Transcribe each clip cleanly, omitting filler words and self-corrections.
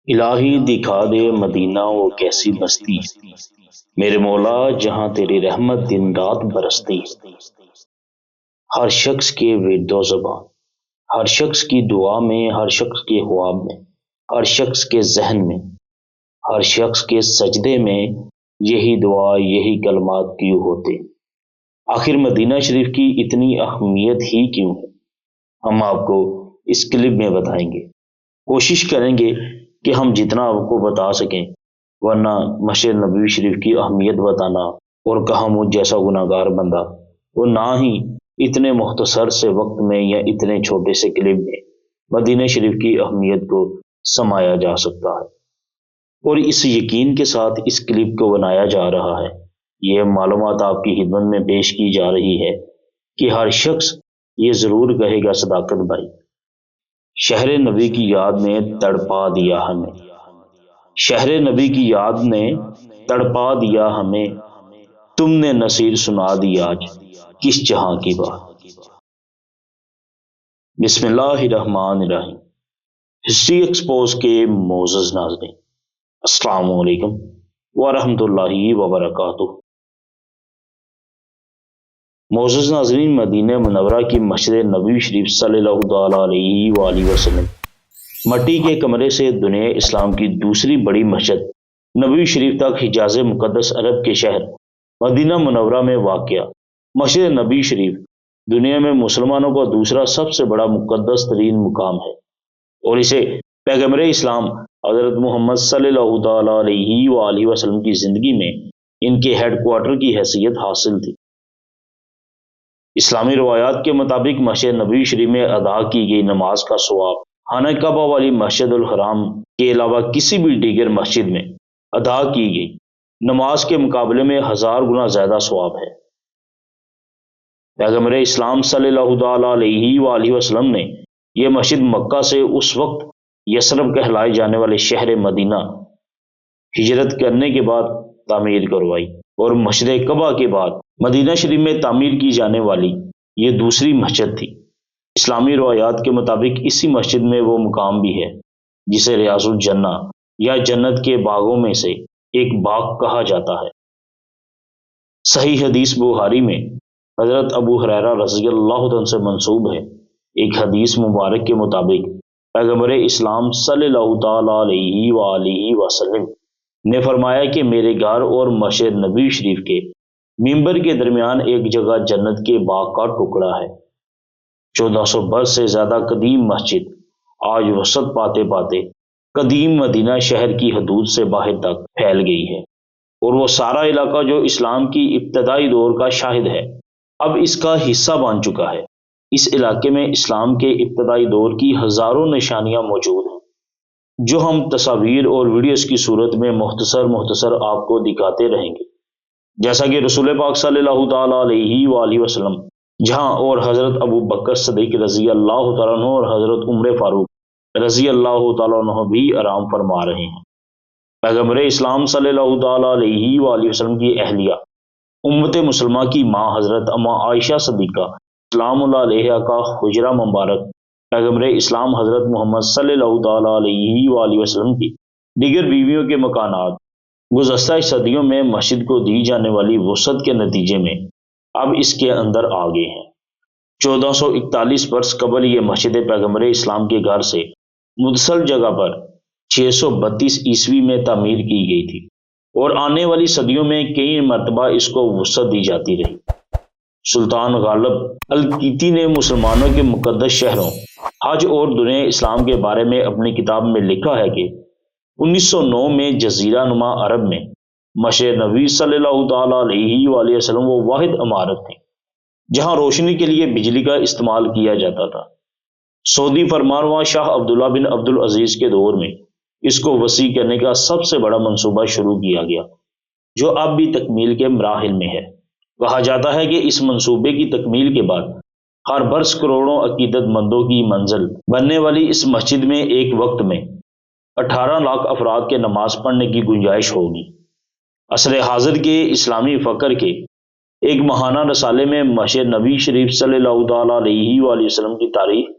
الہی دکھا دے مدینہ وہ کیسی بستی، میرے مولا جہاں تیری رحمت دن رات برستی۔ ہر شخص کے ورد و زبان، ہر شخص کی دعا میں، ہر شخص کے خواب میں، ہر شخص کے ذہن میں، ہر شخص کے سجدے میں یہی دعا، یہی کلمات کیوں ہوتے؟ آخر مدینہ شریف کی اتنی اہمیت ہی کیوں ہے؟ ہم آپ کو اس کلپ میں بتائیں گے، کوشش کریں گے کہ ہم جتنا آپ کو بتا سکیں، ورنہ مسجد نبوی شریف کی اہمیت بتانا اور کہاں مجھ جیسا گناہ گار بندہ، وہ نہ ہی اتنے مختصر سے وقت میں یا اتنے چھوٹے سے کلپ میں مدینہ شریف کی اہمیت کو سمایا جا سکتا ہے۔ اور اس یقین کے ساتھ اس کلپ کو بنایا جا رہا ہے، یہ معلومات آپ کی خدمت میں پیش کی جا رہی ہے کہ ہر شخص یہ ضرور کہے گا، صداقت بھائی شہر نبی کی یاد نے تڑپا دیا ہمیں، شہر نبی کی یاد نے تڑپا دیا ہمیں، تم نے نصیر سنا دی آج کس جہاں کی بات۔ بسم اللہ الرحمن الرحیم۔ ہسٹری ایکسپوز کے معزز ناظرین، السلام علیکم ورحمۃ اللہ وبرکاتہ۔ معزز ناظرین، مدینہ منورہ کی مسجد نبوی شریف صلی اللہ تعالیٰ علیہ وآلہ وسلم مٹی کے کمرے سے دنیا اسلام کی دوسری بڑی مسجد نبوی شریف تک حجاز مقدس عرب کے شہر مدینہ منورہ میں واقع مسجد نبوی شریف دنیا میں مسلمانوں کا دوسرا سب سے بڑا مقدس ترین مقام ہے، اور اسے پیغمبر اسلام حضرت محمد صلی اللہ تعالیٰ علیہ وآلہ وسلم کی زندگی میں ان کے ہیڈ کوارٹر کی حیثیت حاصل تھی۔ اسلامی روایات کے مطابق مسجد نبوی شریف میں ادا کی گئی نماز کا ثواب خانہ کعبہ والی مسجد الحرام کے علاوہ کسی بھی دیگر مسجد میں ادا کی گئی نماز کے مقابلے میں 1000 گنا زیادہ ثواب ہے۔ پیغمبر اسلام صلی اللہ تعالیٰ علیہ وآلہ وسلم نے یہ مسجد مکہ سے اس وقت یثرب کہلائے جانے والے شہر مدینہ ہجرت کرنے کے بعد تعمیر کروائی، اور مسجد کعبہ کے بعد مدینہ شریف میں تعمیر کی جانے والی یہ دوسری مسجد تھی۔ اسلامی روایات کے مطابق اسی مسجد میں وہ مقام بھی ہے جسے ریاض الجنہ یا جنت کے باغوں میں سے ایک باغ کہا جاتا ہے۔ صحیح حدیث بخاری میں حضرت ابو ہریرہ رضی اللہ عنہ سے منسوب ہے۔ ایک حدیث مبارک کے مطابق پیغمبر اسلام صلی اللہ تعالیٰ علیہ وآلہ وسلم نے فرمایا کہ میرے گھر اور مسجد نبوی شریف کے ممبر کے درمیان ایک جگہ جنت کے باغ کا ٹکڑا ہے۔ 1400 برس سے زیادہ قدیم مسجد آج وسعت پاتے پاتے قدیم مدینہ شہر کی حدود سے باہر تک پھیل گئی ہے، اور وہ سارا علاقہ جو اسلام کی ابتدائی دور کا شاہد ہے اب اس کا حصہ بن چکا ہے۔ اس علاقے میں اسلام کے ابتدائی دور کی ہزاروں نشانیاں موجود ہیں، جو ہم تصاویر اور ویڈیوز کی صورت میں مختصر آپ کو دکھاتے رہیں گے، جیسا کہ رسول پاک صلی اللہ تعالیٰ علیہ وآلہ وسلم جہاں اور حضرت ابو بکر صدیق رضی اللہ تعالیٰ عنہ اور حضرت عمر فاروق رضی اللہ تعالیٰ عنہ بھی آرام فرما رہے ہیں۔ پیغمبر اسلام صلی اللہ تعالیٰ علیہ وآلہ وسلم کی اہلیہ امت مسلمہ کی ماں حضرت اما عائشہ صدیقہ سلام اللہ علیہا کا حجرہ مبارک پیغمبر اسلام حضرت محمد صلی اللہ تعالیٰ علیہ وآلہ وسلم کی دیگر بیویوں کے مکانات گزشتہ صدیوں میں مسجد کو دی جانے والی وسعت کے نتیجے میں اب اس کے اندر آ گئے ہیں۔ 1441 برس قبل یہ مسجد پیغمبر اسلام کے گھر سے متصل جگہ پر 632 عیسوی میں تعمیر کی گئی تھی، اور آنے والی صدیوں میں کئی مرتبہ اس کو وسعت دی جاتی رہی۔ سلطان غالب القیتی نے مسلمانوں کے مقدس شہروں حج اور دنیا اسلام کے بارے میں اپنی کتاب میں لکھا ہے کہ 1909 میں جزیرہ نما عرب میں مسجد نبوی صلی اللہ تعالیٰ علیہ وآلہ وسلم وہ واحد عمارت تھی جہاں روشنی کے لیے بجلی کا استعمال کیا جاتا تھا۔ سعودی فرمانروا شاہ عبداللہ بن عبدالعزیز کے دور میں اس کو وسیع کرنے کا سب سے بڑا منصوبہ شروع کیا گیا، جو اب بھی تکمیل کے مراحل میں ہے۔ کہا جاتا ہے کہ اس منصوبے کی تکمیل کے بعد ہر برس کروڑوں عقیدت مندوں کی منزل بننے والی اس مسجد میں ایک وقت میں 18 لاکھ افراد کے نماز پڑھنے کی گنجائش ہوگی۔ عصر حاضر کے اسلامی فکر کے ایک ماہانہ رسالے میں مسجد نبوی شریف صلی اللہ تعالیٰ علیہ وآلہ وسلم کی تاریخ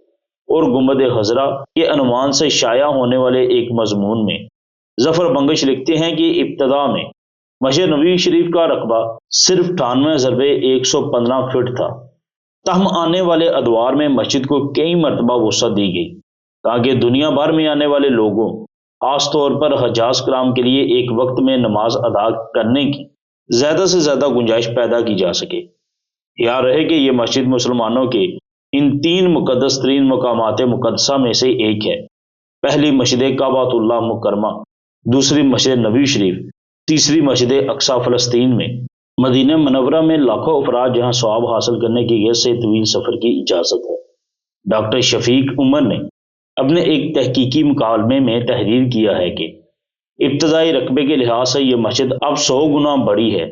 اور گنبد خضرا کے عنوان سے شائع ہونے والے ایک مضمون میں ظفر بنگش لکھتے ہیں کہ ابتدا میں مسجد نبوی شریف کا رقبہ صرف 98 ضربے 115 فٹ تھا، تاہم آنے والے ادوار میں مسجد کو کئی مرتبہ وسعت دی گئی تاکہ دنیا بھر میں آنے والے لوگوں، خاص طور پر حجاج کرام کے لیے ایک وقت میں نماز ادا کرنے کی زیادہ سے زیادہ گنجائش پیدا کی جا سکے۔ یاد رہے کہ یہ مسجد مسلمانوں کے ان 3 مقدس ترین مقامات مقدسہ میں سے ایک ہے۔ پہلی مسجد کعبۃ اللہ مکرمہ، دوسری مسجد نبوی شریف، تیسری مسجد اقصی فلسطین میں۔ مدینہ منورہ میں لاکھوں افراد جہاں ثواب حاصل کرنے کی غرض سے طویل سفر کی اجازت ہے۔ ڈاکٹر شفیق عمر نے اپنے ایک تحقیقی مکالمے میں تحریر کیا ہے کہ ابتدائی رقبے کے لحاظ سے یہ مسجد اب 100 گنا بڑی ہے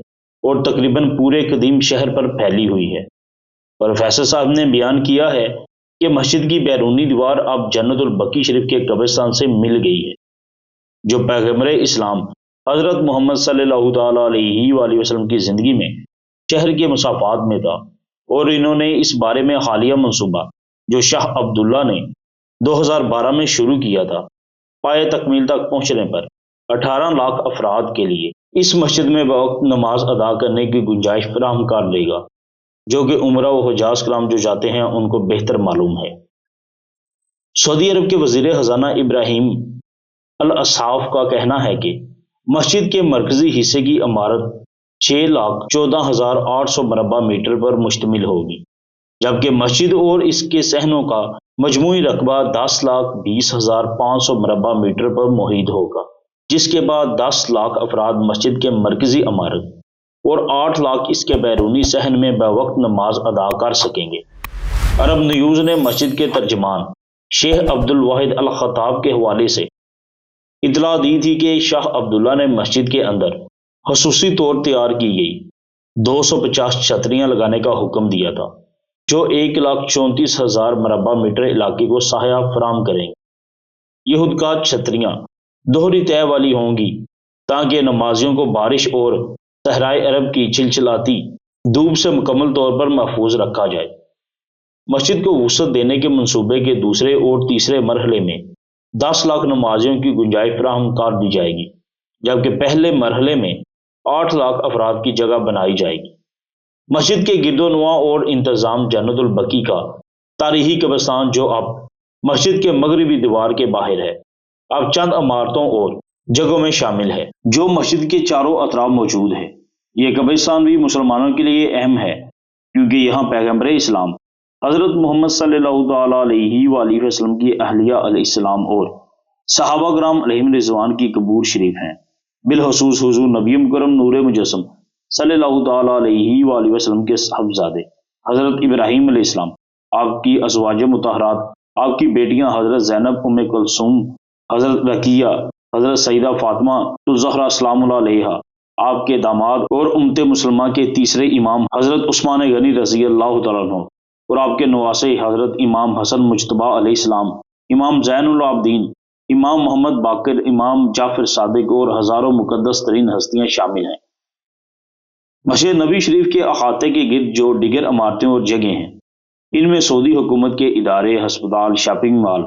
اور تقریباً پورے قدیم شہر پر پھیلی ہوئی ہے۔ پروفیسر صاحب نے بیان کیا ہے کہ مسجد کی بیرونی دیوار اب جنت البقیع شریف کے قبرستان سے مل گئی ہے، جو پیغمبر اسلام حضرت محمد صلی اللہ تعالیٰ علیہ وآلہ وسلم کی زندگی میں شہر کے مسافات میں تھا، اور انہوں نے اس بارے میں حالیہ منصوبہ جو شاہ عبداللہ نے 2012 میں شروع کیا تھا، پائے تکمیل تک پہنچنے پر 18 لاکھ افراد کے لیے اس مسجد میں بوقت نماز ادا کرنے کی گنجائش فراہم کر دے گا، جو کہ عمرہ و حجاج کرام جو جاتے ہیں ان کو بہتر معلوم ہے۔ سعودی عرب کے وزیر خزانہ ابراہیم الاصحاف کا کہنا ہے کہ مسجد کے مرکزی حصے کی عمارت 6,14,800 مربع میٹر پر مشتمل ہوگی، جبکہ مسجد اور اس کے صحنوں کا مجموعی رقبہ 10,20,500 مربع میٹر پر محیط ہوگا، جس کے بعد 10 لاکھ افراد مسجد کے مرکزی عمارت اور 8 لاکھ اس کے بیرونی صحن میں بوقت نماز ادا کر سکیں گے۔ عرب نیوز نے مسجد کے ترجمان شیخ عبد الواحد الخطاب کے حوالے سے اطلاع دی تھی کہ شاہ عبداللہ نے مسجد کے اندر خصوصی طور تیار کی گئی 250 چھتریاں لگانے کا حکم دیا تھا، جو 1,34,000 مربع میٹر علاقے کو سایہ فراہم کریں گے۔ یہ خودکار چھتریاں دوہری تہہ والی ہوں گی تاکہ نمازیوں کو بارش اور صحرائے عرب کی چلچلاتی دھوپ سے مکمل طور پر محفوظ رکھا جائے۔ مسجد کو وسعت دینے کے منصوبے کے دوسرے اور تیسرے مرحلے میں 10 لاکھ نمازیوں کی گنجائش فراہم کر دی جائے گی، جبکہ پہلے مرحلے میں 8 لاکھ افراد کی جگہ بنائی جائے گی۔ مسجد کے گرد و نواح اور انتظام جنت البقیع کا تاریخی قبرستان، جو اب مسجد کے مغربی دیوار کے باہر ہے، اب چند عمارتوں اور جگہوں میں شامل ہے جو مسجد کے چاروں اطراف موجود ہے۔ یہ قبرستان بھی مسلمانوں کے لیے اہم ہے کیونکہ یہاں پیغمبر اسلام حضرت محمد صلی اللہ تعالیٰ علیہ وآلہ وسلم کی اہلیہ علیہ السلام اور صحابہ کرام علیہم رضوان کی قبور شریف ہیں، بالخصوص حضور نبی مکرم نور مجسم صلی اللہ تعالیٰ علیہ وآلہ وسلم کے صاحبزادے حضرت ابراہیم علیہ السلام، آپ کی ازواج مطہرات، آپ کی بیٹیاں حضرت زینب ام کلثوم، حضرت رقیہ، حضرت سیدہ فاطمہ الزہرا سلام اللہ علیہا، آپ کے داماد اور امت مسلمہ کے تیسرے امام حضرت عثمان غنی رضی اللہ تعالیٰ عنہ، اور آپ کے نواسے حضرت امام حسن مجتبیٰ علیہ السلام، امام زین العابدین، امام محمد باقر، امام جعفر صادق اور ہزاروں مقدس ترین ہستیاں شامل ہیں۔ مسجد نبوی شریف کے احاطے کے گرد جو دیگر عمارتیں اور جگہیں ہیں، ان میں سعودی حکومت کے ادارے، ہسپتال، شاپنگ مال،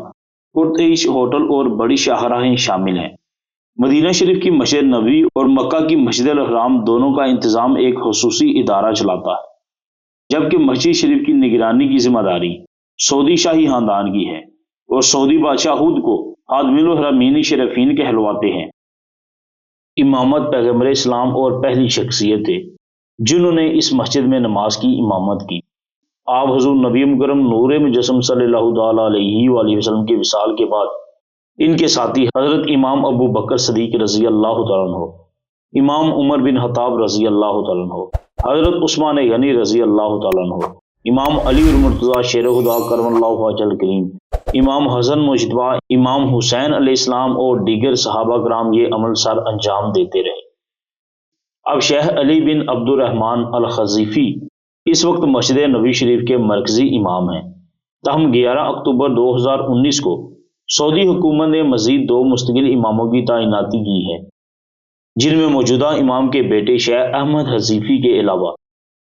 پرتعیش ہوٹل اور بڑی شاہراہیں شامل ہیں۔ مدینہ شریف کی مسجد نبوی اور مکہ کی مسجد الحرام دونوں کا انتظام ایک خصوصی ادارہ چلاتا ہے، جبکہ مسجد شریف کی نگرانی کی ذمہ داری سعودی شاہی خاندان کی ہے اور سعودی بادشاہ خود کو خادم الحرمین شریفین کہلواتے ہیں۔ امامت پیغمبر اسلام اور پہلی شخصیت تھے جنہوں نے اس مسجد میں نماز کی امامت کی۔ آپ حضور نبی مکرم نور مجسم صلی اللہ تعالیٰ علیہ وآلہ وسلم کے وصال کے بعد ان کے ساتھی حضرت امام ابو بکر صدیق رضی اللہ تعالیٰ عنہ، امام عمر بن خطاب رضی اللہ تعالیٰ عنہ، حضرت عثمان غنی رضی اللہ تعالیٰ عنہ، امام علی المرتضیٰ شیر خدا کرم اللہ وجہ الکریم، امام حسن مجتبیٰ، امام حسین علیہ السلام اور دیگر صحابہ کرام یہ عمل سر انجام دیتے رہے۔ اب شیخ علی بن عبد الرحمن الخزیفی اس وقت مسجد نبوی شریف کے مرکزی امام ہیں، تاہم 11 اکتوبر 2019 کو سعودی حکومت نے مزید 2 مستقل اماموں کی تعیناتی کی ہے، جن میں موجودہ امام کے بیٹے شیخ احمد حذیفی کے علاوہ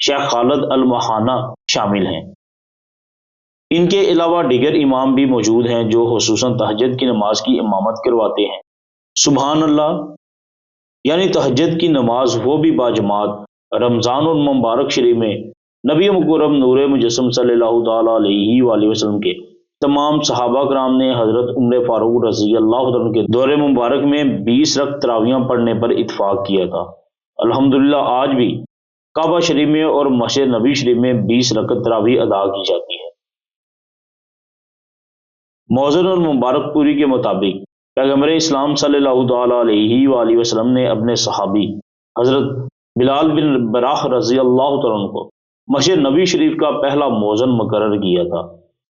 شیخ خالد المہانہ شامل ہیں۔ ان کے علاوہ دیگر امام بھی موجود ہیں جو خصوصاً تہجد کی نماز کی امامت کرواتے ہیں۔ سبحان اللہ، یعنی تہجد کی نماز وہ بھی باجماعت رمضان المبارک شریف میں نبی مکرم نور مجسم صلی اللہ تعالیٰ علیہ وآلہ وسلم کے تمام صحابہ کرام نے حضرت عمر فاروق رضی اللہ عنہ کے دور مبارک میں 20 رکعت تراویحاں پڑھنے پر اتفاق کیا تھا۔ الحمدللہ آج بھی کعبہ شریف میں اور مسجد نبی شریف میں 20 رکعت تراویح ادا کی جاتی ہے۔ موزن المبارک پوری کے مطابق پیغمبر اسلام صلی اللہ تعالیٰ علیہ وآلہ وسلم نے اپنے صحابی حضرت بلال بن براہ رضی اللہ عنہ کو مسجد نبی شریف کا پہلا موزن مقرر کیا تھا۔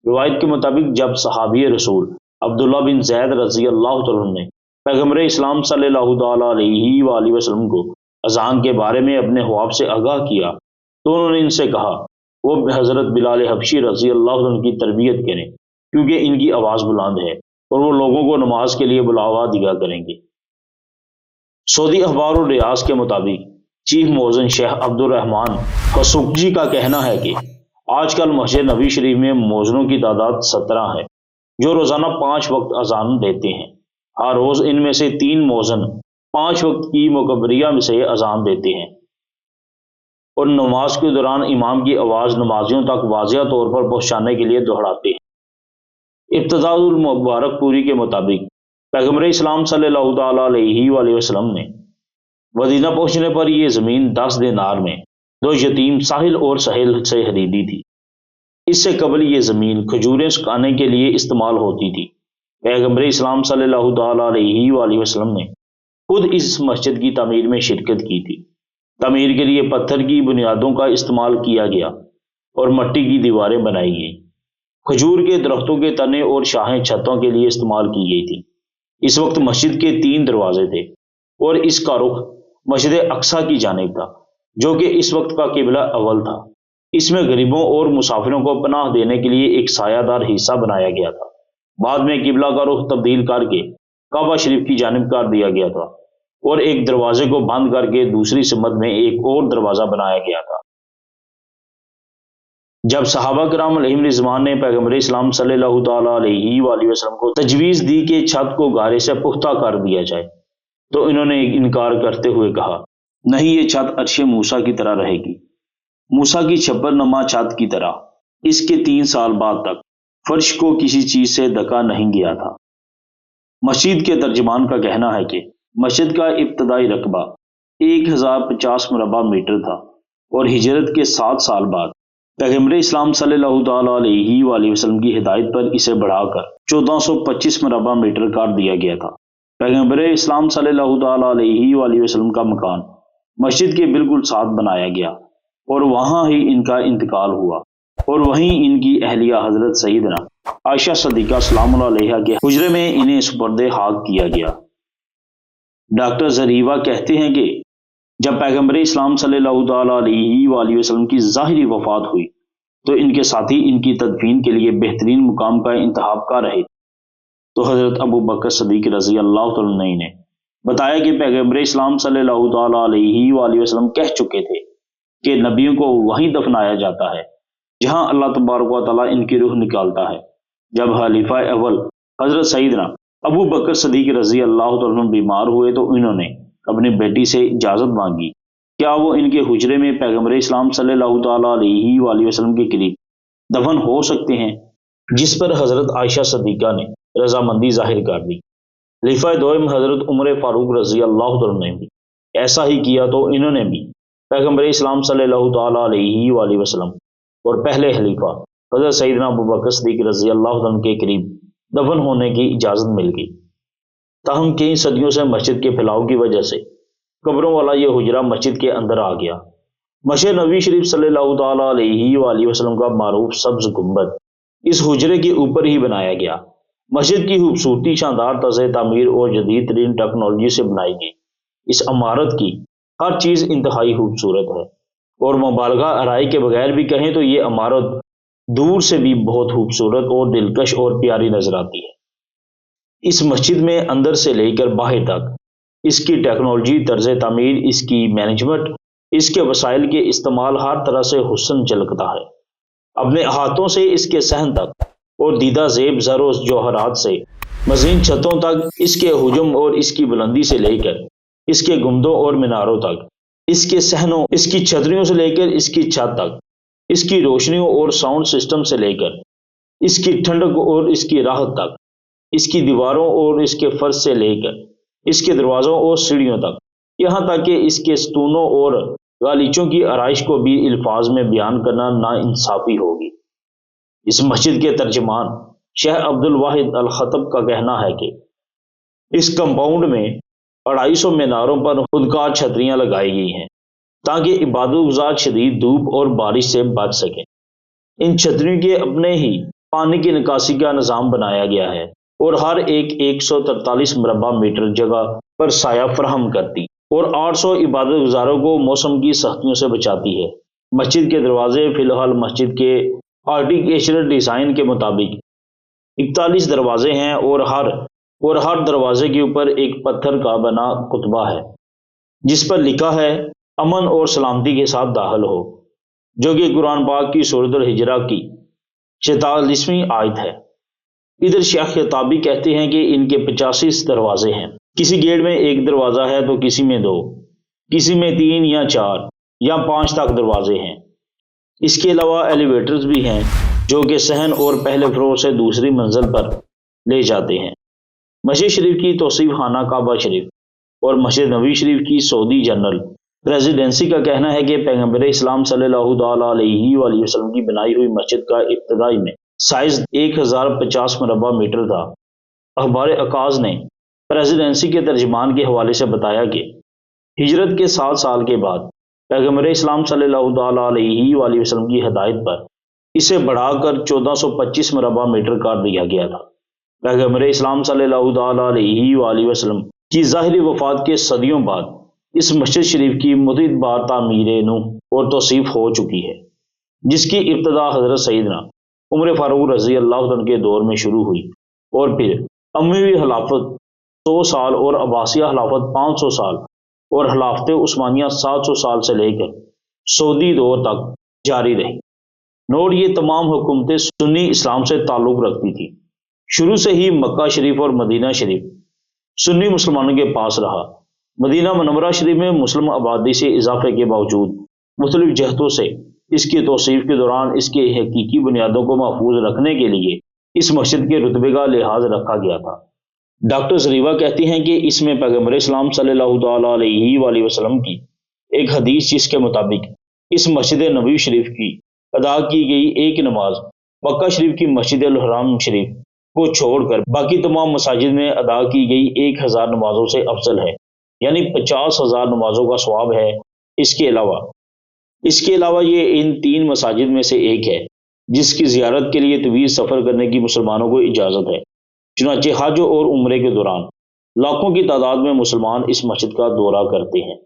روایت کے مطابق جب صحابی رسول عبداللہ بن زید رضی اللہ عنہ نے پیغمبر اسلام صلی اللہ تعالیٰ علیہ وآلہ وسلم کو اذان کے بارے میں اپنے خواب سے آگاہ کیا تو انہوں نے ان سے کہا وہ حضرت بلال حبشی رضی اللہ عنہ کی تربیت کریں، کیونکہ ان کی آواز بلند ہے اور وہ لوگوں کو نماز کے لیے بلاوا دیا کریں گے۔ سعودی اخبار اور ریاض کے مطابق چیف موزن شیخ عبد الرحمن خسوقجی کا کہنا ہے کہ آج کل مسجد نبی شریف میں موزنوں کی تعداد 17 ہے جو روزانہ 5 وقت اذان دیتے ہیں۔ ہر روز ان میں سے 3 موزن 5 وقت کی مکبریہ میں سے اذان دیتے ہیں اور نماز کے دوران امام کی آواز نمازیوں تک واضح طور پر پہنچانے کے لیے دہراتے ہیں۔ ابتداء المبارک پوری کے مطابق پیغمبر اسلام صلی اللہ تعالیٰ علیہ وآلہ وسلم نے مدینہ پہنچنے پر یہ زمین 10 دینار میں 2 یتیم ساحل اور سہیل سے خریدی تھی۔ اس سے قبل یہ زمین کھجوریں سکانے کے لیے استعمال ہوتی تھی۔ پیغمبر اسلام صلی اللہ تعالیٰ علیہ وآلہ وسلم نے خود اس مسجد کی تعمیر میں شرکت کی تھی۔ تعمیر کے لیے پتھر کی بنیادوں کا استعمال کیا گیا اور مٹی کی دیواریں بنائی گئیں۔ کھجور کے درختوں کے تنے اور شاخیں چھتوں کے لیے استعمال کی گئی تھی۔ اس وقت مسجد کے 3 دروازے تھے اور اس کا رخ مسجد اقصیٰ کی جانب تھا جو کہ اس وقت کا قبلہ اول تھا۔ اس میں غریبوں اور مسافروں کو پناہ دینے کے لیے ایک سایہ دار حصہ بنایا گیا تھا۔ بعد میں قبلہ کا رخ تبدیل کر کے کعبہ شریف کی جانب کر دیا گیا تھا اور ایک دروازے کو بند کر کے دوسری سمت میں ایک اور دروازہ بنایا گیا تھا۔ جب صحابہ کرام علیہم رضوان نے پیغمبر اسلام صلی اللہ تعالیٰ علیہ وآلہ وسلم کو تجویز دی کہ چھت کو گارے سے پختہ کر دیا جائے تو انہوں نے انکار کرتے ہوئے کہا نہیں، یہ چھت عرش موسیٰ کی طرح رہے گی، موسیٰ کی چھپر نما چھت کی طرح۔ اس کے 3 سال بعد تک فرش کو کسی چیز سے دھکا نہیں گیا تھا۔ مسجد کے ترجمان کا کہنا ہے کہ مسجد کا ابتدائی رقبہ 1050 مربع میٹر تھا اور ہجرت کے 7 سال بعد پیغمبر اسلام صلی اللہ تعالیٰ علیہ وآلہ وسلم کی ہدایت پر اسے بڑھا کر 1425 مربع میٹر کر دیا گیا تھا۔ پیغمبر اسلام صلی اللہ تعالیٰ علیہ وآلہ وسلم کا مکان مسجد کے بالکل ساتھ بنایا گیا اور وہاں ہی ان کا انتقال ہوا اور وہیں ان کی اہلیہ حضرت سیدنا عائشہ صدیقہ سلام اللہ علیہا کے حجرے میں انہیں سپرد خاک کیا گیا۔ ڈاکٹر زریوا کہتے ہیں کہ جب پیغمبر اسلام صلی اللہ تعالیٰ علیہ وآلہ وسلم کی ظاہری وفات ہوئی تو ان کے ساتھی ان کی تدفین کے لیے بہترین مقام کا انتخاب کر رہے تھے تو حضرت ابو بکر صدیق رضی اللہ عنہ نے بتایا کہ پیغمبر اسلام صلی اللہ تعالیٰ علیہ وآلہ وسلم کہہ چکے تھے کہ نبیوں کو وہیں دفنایا جاتا ہے جہاں اللہ تبارک و تعالیٰ ان کی روح نکالتا ہے۔ جب خلیفہ اول حضرت سیدنا ابو بکر صدیق رضی اللہ عنہ بیمار ہوئے تو انہوں نے اپنی بیٹی سے اجازت مانگی کیا وہ ان کے حجرے میں پیغمبر اسلام صلی اللہ تعالیٰ علیہ وآلہ وسلم کے قریب دفن ہو سکتے ہیں، جس پر حضرت عائشہ صدیقہ نے رضامندی ظاہر کر دی۔ خلیفہ دوم حضرت عمر فاروق رضی اللہ عنہ نے بھی ایسا ہی کیا تو انہوں نے بھی پیغمبر اسلام صلی اللہ تعالیٰ علیہ وآلہ وسلم اور پہلے خلیفہ حضرت سیدنا ابو بکر صدیق رضی اللہ عنہ کے قریب دفن ہونے کی اجازت مل گئی۔ تاہم کئی صدیوں سے مسجد کے پھیلاؤ کی وجہ سے قبروں والا یہ حجرہ مسجد کے اندر آ گیا۔ مسجد نبی شریف صلی اللہ تعالیٰ علیہ وآلہ وسلم کا معروف سبز گنبد اس حجرے کے اوپر ہی بنایا گیا۔ مسجد کی خوبصورتی شاندار طرز تعمیر اور جدید ترین ٹیکنالوجی سے بنائی گئی۔ اس عمارت کی ہر چیز انتہائی خوبصورت ہے اور مبالغہ آرائی کے بغیر بھی کہیں تو یہ عمارت دور سے بھی بہت خوبصورت اور دلکش اور پیاری نظر آتی ہے۔ اس مسجد میں اندر سے لے کر باہر تک اس کی ٹیکنالوجی، طرز تعمیر، اس کی مینجمنٹ، اس کے وسائل کے استعمال، ہر طرح سے حسن جھلکتا ہے۔ اپنے ہاتھوں سے اس کے صحن تک اور دیدہ زیب زر و جوہرات سے مزین چھتوں تک، اس کے حجم اور اس کی بلندی سے لے کر اس کے گنبدوں اور میناروں تک، اس کے صحنوں، اس کی چھتریوں سے لے کر اس کی چھت تک، اس کی روشنیوں اور ساؤنڈ سسٹم سے لے کر اس کی ٹھنڈک اور اس کی راحت تک، اس کی دیواروں اور اس کے فرش سے لے کر اس کے دروازوں اور سیڑھیوں تک، یہاں تک کہ اس کے ستونوں اور غالیچوں کی آرائش کو بھی الفاظ میں بیان کرنا ناانصافی ہوگی۔ اس مسجد کے ترجمان شیخ عبد الواحد الخطب کا کہنا ہے کہ اس کمپاؤنڈ میں 250 میناروں پر خودکار چھتریاں لگائی گئی ہیں تاکہ عبادت گزار شدید دھوپ اور بارش سے بچ سکیں۔ ان چھتریوں کے اپنے ہی پانی کی نکاسی کا نظام بنایا گیا ہے اور ہر ایک 143 مربع میٹر جگہ پر سایہ فراہم کرتی اور 800 عبادت گزاروں کو موسم کی سختیوں سے بچاتی ہے۔ مسجد کے دروازے فی الحال مسجد کے آرکیٹیکچرل ڈیزائن کے مطابق 41 دروازے ہیں اور ہر دروازے کے اوپر ایک پتھر کا بنا کتبہ ہے جس پر لکھا ہے امن اور سلامتی کے ساتھ داخل ہو، جو کہ قرآن پاک کی سورۃ الحجرہ کی 46ویں آیت ہے۔ ادھر شیخ خطابی کہتے ہیں کہ ان کے 85 دروازے ہیں، کسی گیٹ میں ایک دروازہ ہے تو کسی میں 2، کسی میں 3 یا 4 یا 5 تک دروازے ہیں۔ اس کے علاوہ ایلیویٹرز بھی ہیں جو کہ صحن اور پہلے فلور سے دوسری منزل پر لے جاتے ہیں۔ مسجد شریف کی توصیف خانہ کعبہ شریف اور مسجد نبوی شریف کی سعودی جنرل پریزیڈنسی کا کہنا ہے کہ پیغمبر اسلام صلی اللہ تعالیٰ علیہ وآلہ وسلم کی بنائی ہوئی مسجد کا ابتدائی میں سائز 1050 مربع میٹر تھا۔ اخبار عکاظ نے پریزیڈنسی کے ترجمان کے حوالے سے بتایا کہ ہجرت کے 7 سال کے بعد پیغمبر اسلام صلی اللہ تعالیٰ علیہ وآلہ وسلم کی ہدایت پر اسے بڑھا کر 1425 مربع میٹر کر دیا گیا تھا۔ پیغمبر اسلام صلی اللہ تعالیٰ علیہ وآلہ وسلم کی ظاہری وفات کے صدیوں بعد اس مسجد شریف کی مزید بار تعمیر نو اور توسیع ہو چکی ہے، جس کی ابتدا حضرت سیدنا عمر فاروق رضی اللہ عنہ کے دور میں شروع ہوئی اور پھر اموی خلافت 100 سال اور عباسیہ خلافت 500 سال اور خلافت عثمانیہ 700 سال سے لے کر سعودی دور تک جاری رہی۔ نوٹ: یہ تمام حکومتیں سنی اسلام سے تعلق رکھتی تھی۔ شروع سے ہی مکہ شریف اور مدینہ شریف سنی مسلمانوں کے پاس رہا۔ مدینہ منورہ شریف میں مسلم آبادی سے اضافے کے باوجود مختلف جہتوں سے اس کی توسیع کے دوران اس کے حقیقی بنیادوں کو محفوظ رکھنے کے لیے اس مسجد کے رتبے کا لحاظ رکھا گیا تھا۔ ڈاکٹر زریوہ کہتے ہیں کہ اس میں پیغمبر اسلام صلی اللہ تعالیٰ علیہ وآلہ وسلم کی ایک حدیث جس کے مطابق اس مسجد نبوی شریف کی ادا کی گئی ایک نماز مکہ شریف کی مسجد الحرام شریف کو چھوڑ کر باقی تمام مساجد میں ادا کی گئی 1000 نمازوں سے افضل ہے، یعنی 50,000 نمازوں کا ثواب ہے۔ اس کے علاوہ یہ ان 3 مساجد میں سے ایک ہے جس کی زیارت کے لیے طویل سفر کرنے کی مسلمانوں کو اجازت ہے۔ چنانچہ حج اور عمرے کے دوران لاکھوں کی تعداد میں مسلمان اس مسجد کا دورہ کرتے ہیں۔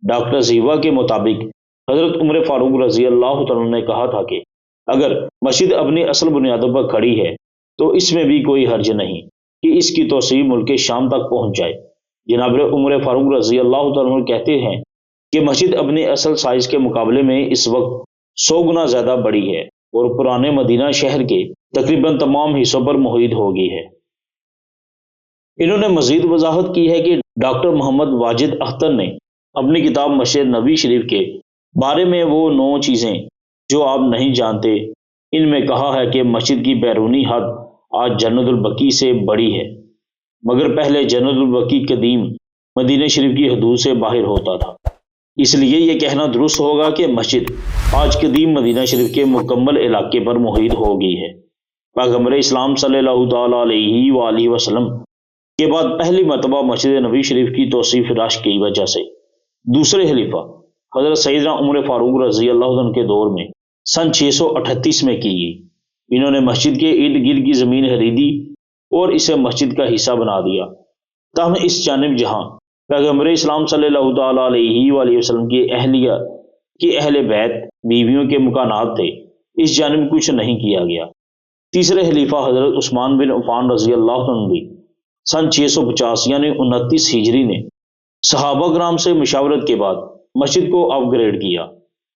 ڈاکٹر زیوہ کے مطابق حضرت عمر فاروق رضی اللہ عنہ نے کہا تھا کہ اگر مسجد اپنی اصل بنیادوں پر کھڑی ہے تو اس میں بھی کوئی حرج نہیں کہ اس کی توسیع ملک شام تک پہنچ جائے۔ جناب عمر فاروق رضی اللہ عنہ کہتے ہیں کہ مسجد اپنے اصل سائز کے مقابلے میں اس وقت 100 گنا زیادہ بڑی ہے اور پرانے مدینہ شہر کے تقریباً تمام حصوں پر محیط ہو گئی ہے۔ انہوں نے مزید وضاحت کی ہے کہ ڈاکٹر محمد واجد اختر نے اپنی کتاب مسجد نبوی شریف کے بارے میں وہ 9 چیزیں جو آپ نہیں جانتے ان میں کہا ہے کہ مسجد کی بیرونی حد آج جنت البقیع سے بڑی ہے، مگر پہلے جنت البقیع قدیم مدینہ شریف کی حدود سے باہر ہوتا تھا۔ اس لیے یہ کہنا درست ہوگا کہ مسجد آج قدیم مدینہ شریف کے مکمل علاقے پر محیط ہو گئی ہے۔ پیغمبر اسلام صلی اللہ تعالیٰ علیہ وآلہ وسلم کے بعد پہلی مرتبہ مسجد نبوی شریف کی توسیع رشک کی وجہ سے دوسرے خلیفہ حضرت سیدنا عمر فاروق رضی اللہ عنہ کے دور میں سن 638 میں کی گئی۔ انہوں نے مسجد کے ارد گرد کی زمین خریدی اور اسے مسجد کا حصہ بنا دیا۔ تاہم اس جانب جہاں پیغمبر اسلام صلی اللہ تعالیٰ علیہ وآلہ وسلم کی اہلیہ کی اہل بیت بیویوں کے مکانات تھے، اس جانب کچھ نہیں کیا گیا۔ تیسرے خلیفہ حضرت عثمان بن عفان رضی اللہ عنہ بھی سن 650 یعنی 29 ہجری نے صحابہ کرام سے مشاورت کے بعد مسجد کو اپ گریڈ کیا۔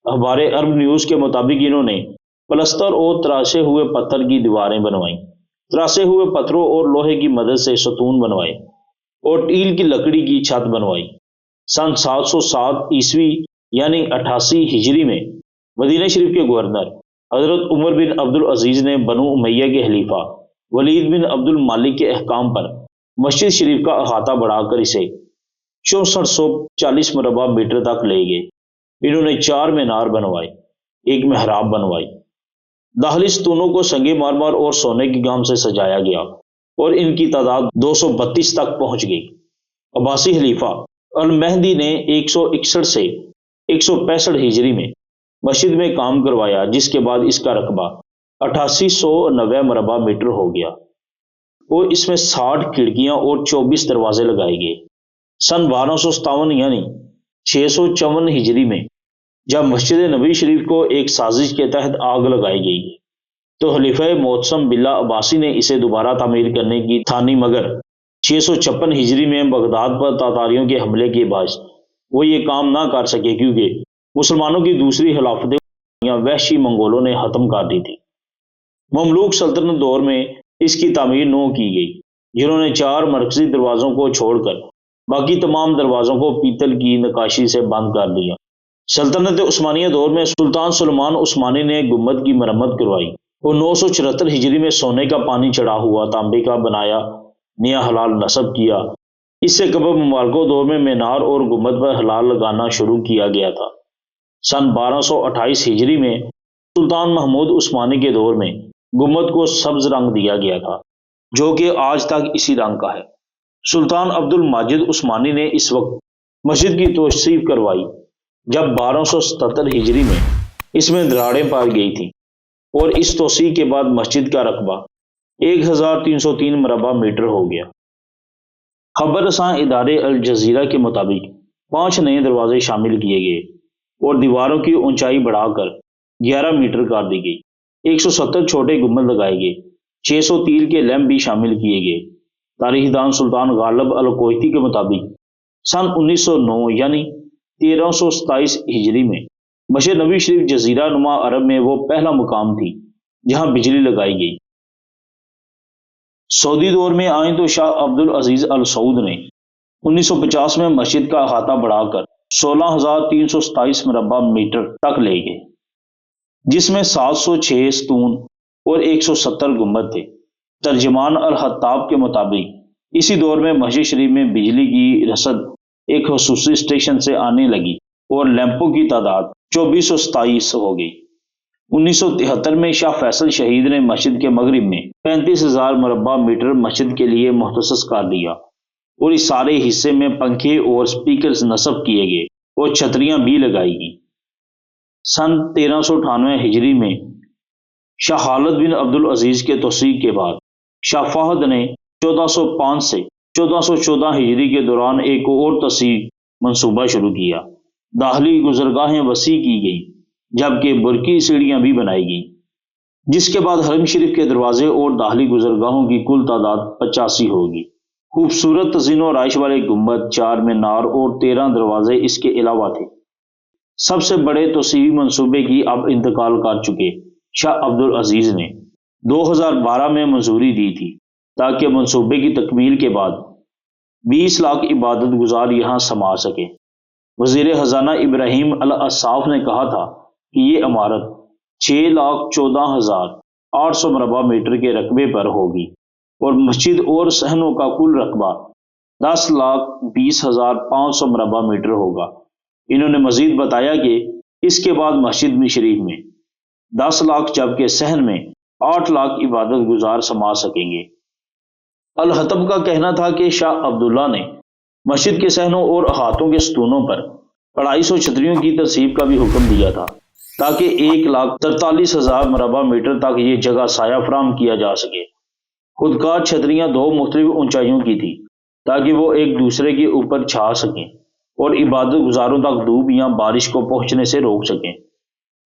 اخبار عرب نیوز کے مطابق انہوں نے پلستر اور تراشے ہوئے پتھر کی دیواریں بنوائیں، تراشے ہوئے پتھروں اور لوہے کی مدد سے ستون بنوائے اور ٹیل کی لکڑی کی چھت بنوائی۔ سن 707 عیسوی یعنی 88 ہجری میں مدینہ شریف کے گورنر حضرت عمر بن عبد العزیز نے بنو امیہ کے خلیفہ ولید بن عبد المالک کے احکام پر مسجد شریف کا احاطہ بڑھا کر اسے 6440 مربع میٹر تک لے گئے۔ انہوں نے 4 مینار بنوائے، ایک محراب بنوائی۔ داخلی ستونوں کو سنگ مرمر اور سونے کے کام سے سجایا گیا اور ان کی تعداد 232 تک پہنچ گئی۔ عباسی خلیفہ المہدی نے 161 سے 165 ہجری میں مسجد میں کام کروایا، جس کے بعد اس کا رقبہ 8890 مربع میٹر ہو گیا اور اس میں 60 کھڑکیاں اور 24 دروازے لگائے گئے۔ سن 1257 یعنی 654 ہجری میں جب مسجد نبی شریف کو ایک سازش کے تحت آگ لگائی گئی تو خلیفہ معتصم باللہ عباسی نے اسے دوبارہ تعمیر کرنے کی ٹھانی، مگر 656 ہجری میں بغداد پر تاتاریوں کے حملے کے باعث وہ یہ کام نہ کر سکے، کیونکہ مسلمانوں کی دوسری خلافتیں وحشی منگولوں نے ختم کر دی تھی۔ مملوک سلطنت دور میں اس کی تعمیر نو کی گئی، جنہوں نے 4 مرکزی دروازوں کو چھوڑ کر باقی تمام دروازوں کو پیتل کی نقاشی سے بند کر دیا۔ سلطنت عثمانیہ دور میں سلطان سلمان عثمانی نے گنبد کی مرمت کروائی اور 974 ہجری میں سونے کا پانی چڑھا ہوا تانبے کا بنایا نیا حلال نصب کیا۔ اس سے قبل ممالکوں دور میں مینار اور گنبد پر حلال لگانا شروع کیا گیا تھا۔ سن 1228 ہجری میں سلطان محمود عثمانی کے دور میں گنبد کو سبز رنگ دیا گیا تھا، جو کہ آج تک اسی رنگ کا ہے۔ سلطان عبد الماجد عثمانی نے اس وقت مسجد کی توسیع کروائی جب 1277 ہجری میں اس میں دراڑیں پائی گئی تھیں، اور اس توسیع کے بعد مسجد کا رقبہ 1303 مربع میٹر ہو گیا۔ خبر رساں ادارے الجزیرہ کے مطابق 5 نئے دروازے شامل کیے گئے اور دیواروں کی اونچائی بڑھا کر 11 میٹر کر دی گئی۔ 170 چھوٹے گنبد لگائے گئے، 600 تیل کے لیمپ بھی شامل کیے گئے۔ تاریخ دان سلطان غالب الکویتی کے مطابق سن 1909 یعنی 1327 ہجری میں مسجد نبی شریف جزیرہ نما عرب میں وہ پہلا مقام تھی جہاں بجلی لگائی گئی۔ سعودی دور میں آئیں تو شاہ عبد العزیز ال سعود نے 1950 میں مسجد کا احاطہ بڑھا کر 16,327 مربع میٹر تک لے گئے، جس میں 706 ستون اور 170 گنبد تھے۔ ترجمان الحطاب کے مطابق اسی دور میں مسجد شریف میں بجلی کی رسد ایک خصوصی اسٹیشن سے آنے لگی اور لیمپوں کی تعداد 2427 ہو گئی۔ 1973 میں شاہ فیصل شہید نے مسجد کے مغرب میں 35,000 مربع میٹر مسجد کے لیے مختص کر دیا اور اس سارے حصے میں پنکھے اور سپیکرز نصب کیے گئے اور چھتریاں بھی لگائی گئیں۔ سن 1398 ہجری میں شاہ خالد بن عبد العزیز کے توسیع کے بعد شاہ فہد نے 1405 سے 1414 ہجری کے دوران ایک اور توسیع منصوبہ شروع کیا۔ داخلی گزرگاہیں وسیع کی گئیں جبکہ برقی سیڑھیاں بھی بنائی گئیں، جس کے بعد حرم شریف کے دروازے اور داخلی گزرگاہوں کی کل تعداد 85 ہوگی۔ خوبصورت تزئین و آرائش والے گنبد، 4 مینار اور 13 دروازے اس کے علاوہ تھے۔ سب سے بڑے توسیعی منصوبے کی اب انتقال کر چکے شاہ عبد العزیز نے 2012 میں منظوری دی تھی تاکہ منصوبے کی تکمیل کے بعد 20 لاکھ عبادت گزار یہاں سما سکیں۔ وزیر خزانہ ابراہیم العصاف نے کہا تھا کہ یہ عمارت 6,14,800 مربع میٹر کے رقبے پر ہوگی اور مسجد اور صحنوں کا کل رقبہ 10,20,500 مربع میٹر ہوگا۔ انہوں نے مزید بتایا کہ اس کے بعد مسجد شریف میں 10 لاکھ جبکہ صحن میں 8 لاکھ عبادت گزار سما سکیں گے۔ الحطب کا کہنا تھا کہ شاہ عبداللہ نے مسجد کے صحنوں اور احاطوں کے ستونوں پر 250 چھتریوں کی ترسیب کا بھی حکم دیا تھا تاکہ 1,43,000 مربع میٹر تک یہ جگہ سایہ فراہم کیا جا سکے۔ خودکار چھتریاں 2 مختلف اونچائیوں کی تھی تاکہ وہ ایک دوسرے کے اوپر چھا سکیں اور عبادت گزاروں تک دھوپ یا بارش کو پہنچنے سے روک سکیں۔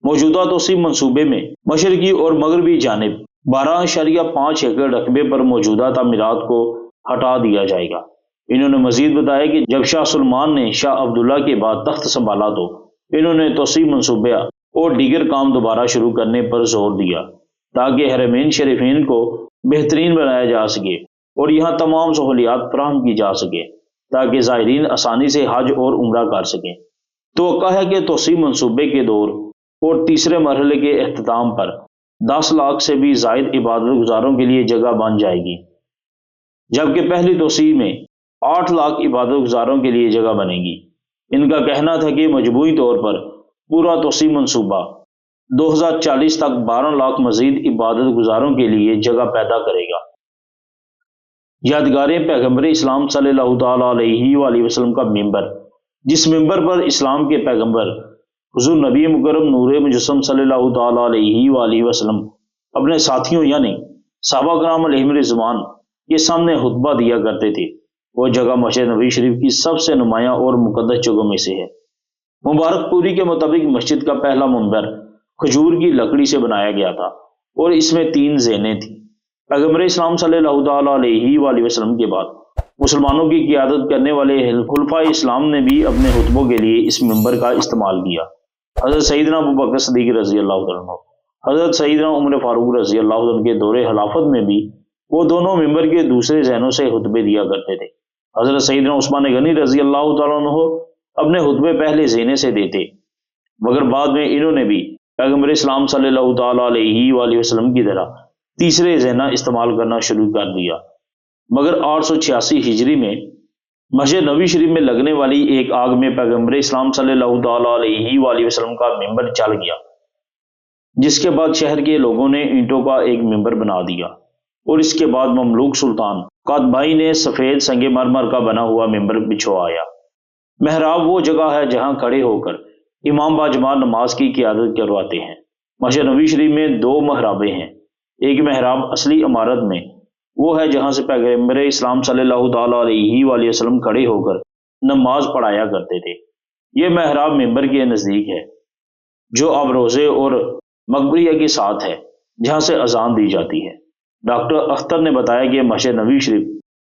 موجودہ توسیع منصوبے میں مشرقی اور مغربی جانب 12.5 ایکڑ رقبے پر موجودہ تعمیرات کو ہٹا دیا جائے گا۔ انہوں نے مزید بتایا کہ جب شاہ سلمان نے شاہ عبداللہ کے بعد تخت سنبھالا تو انہوں نے توسیع منصوبہ اور دیگر کام دوبارہ شروع کرنے پر زور دیا تاکہ حرمین شریفین کو بہترین بنایا جا سکے اور یہاں تمام سہولیات فراہم کی جا سکے تاکہ زائرین آسانی سے حج اور عمرہ کر سکیں۔ توقع ہے کہ توسیع منصوبے کے دور اور تیسرے مرحلے کے اختتام پر 10 لاکھ سے بھی زائد عبادت گزاروں کے لیے جگہ بن جائے گی، جبکہ پہلی توسیع میں 8 لاکھ عبادت گزاروں کے لیے جگہ بنے گی۔ ان کا کہنا تھا کہ مجموعی طور پر پورا توسیع منصوبہ 2040 تک 12 لاکھ مزید عبادت گزاروں کے لیے جگہ پیدا کرے گا۔ یادگاریں پیغمبر اسلام صلی اللہ تعالیٰ علیہ وآلہ وسلم کا ممبر، جس ممبر پر اسلام کے پیغمبر حضور نبی مکرم نور مجسم صلی اللہ تعالیٰ علیہ وآلہ وسلم اپنے ساتھیوں یعنی صحابہ کرام علیہم رضوان کے سامنے خطبہ دیا کرتے تھے، وہ جگہ مسجد نبوی شریف کی سب سے نمایاں اور مقدس جگہوں میں سے ہے۔ مبارک پوری کے مطابق مسجد کا پہلا منبر کھجور کی لکڑی سے بنایا گیا تھا اور اس میں 3 زینیں تھیں۔ پیغمبر اسلام صلی اللہ تعالیٰ علیہ وآلہ وسلم کے بعد مسلمانوں کی قیادت کرنے والے خلفائے اسلام نے بھی اپنے خطبوں کے لیے اس منبر کا استعمال کیا۔ حضرت سیدنا ابوبکر صدیق رضی اللہ عنہ، حضرت سیدنا عمر فاروق رضی اللہ عنہ کے دور خلافت میں بھی وہ دونوں ممبر کے دوسرے زینوں سے خطبے دیا کرتے تھے۔ حضرت سیدنا عثمان غنی رضی اللہ تعالیٰ عنہ اپنے خطبے پہلے زینے سے دیتے، مگر بعد میں انہوں نے بھی پیغمبر اسلام صلی اللہ تعالیٰ علیہ وآلہ وسلم کی طرح تیسرے زینہ استعمال کرنا شروع کر دیا۔ مگر 886 ہجری میں مسجد نبوی شریف میں لگنے والی ایک آگ میں پیغمبر اسلام صلی اللہ تعالیٰ علیہ وآلہ وسلم کا ممبر جل گیا، جس کے بعد شہر کے لوگوں نے اینٹوں کا ایک ممبر بنا دیا اور اس کے بعد مملوک سلطان قادبائی نے سفید سنگ مرمر کا بنا ہوا ممبر بچھوایا۔ محراب وہ جگہ ہے جہاں کھڑے ہو کر امام باجماعت نماز کی قیادت کرواتے ہیں۔ مسجد نبوی شریف میں 2 محرابیں ہیں۔ ایک محراب اصلی عمارت میں وہ ہے جہاں سے پیغمبر اسلام صلی اللہ تعالیٰ علیہ وآلہ وسلم کھڑے ہو کر نماز پڑھایا کرتے تھے۔ یہ محراب ممبر کے نزدیک ہے جو اب روزے اور مقبریہ کے ساتھ ہے، جہاں سے اذان دی جاتی ہے۔ ڈاکٹر اختر نے بتایا کہ مسجد نبوی شریف